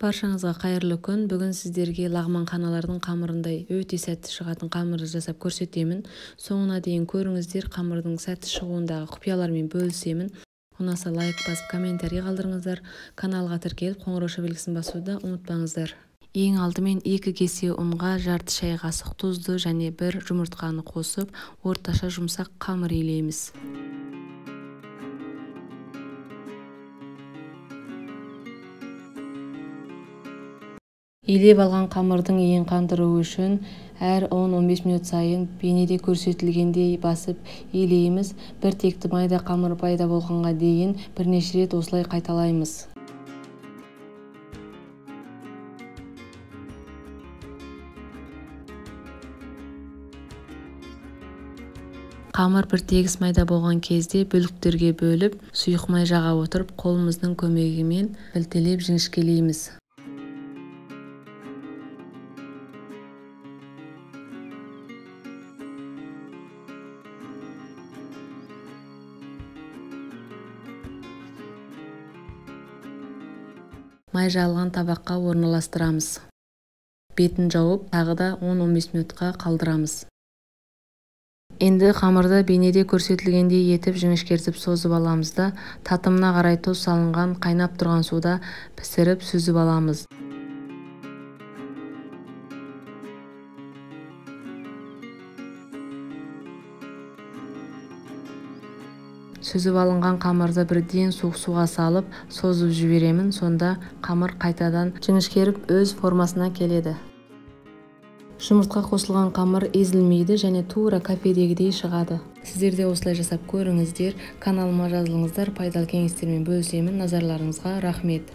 Баршаңызға қайырлы күн. Бүгін сіздерге лағман қаналардың қамырындай өте сәтті шығатын қамырды жасап көрсетемін. Соңына дейін көріңіздер, қамырдың сәтті шығуындағы құпиялармен бөлісемін. Ұнаса лайк басып комментарий қалдырыңыздар. Каналға тіркеліп қоңырау белгісін басуды ұмытпаңыздар. Ең алдымен 2 кесе ұнға жарты шай қасық тұзды және 1 жұмыртқаны қосып, орташа жұмсақ қамыр илейміз. Илеп алған қамырдың ең қандыруы үшін әр 10-15 минут сайын бейнеде көрсетілгендей басып илейміз. Bir текті майда қамыр пайда болғанға дейін бірнеше рет осылай қайталаймыз. Қамыр бір тегіс майда болған кезде бөліктерге бөліп, сұйық май жаға отырып, қолымыздың көмегімен білтелеп жіңішкелейміз. Май жағылған табаққа орналастырамыз. Бетін жауып, тағы да 10-15 минутқа қалдырамыз. Енді қамырды бейнеде көрсетілгендей етіп жіңішкертіп созып аламыз да, татымына қарай тұз салынған қайнап тұрған суда пісіріп сүзіп аламыз. Сүзіп алынған қамырды бірден суық суға салып, созып жіберемін. Сонда қамыр қайтадан жіңішкеріп өз формасына келеді. Жұмыртқа қосылған қамыр езілмейді және тура кафедегідей шығады. Сіздер де осылай жасап көріңіздер. Каналыма жазылыңыздар, пайдалы кеңестермен бөлісемін. Назарларыңызға рахмет.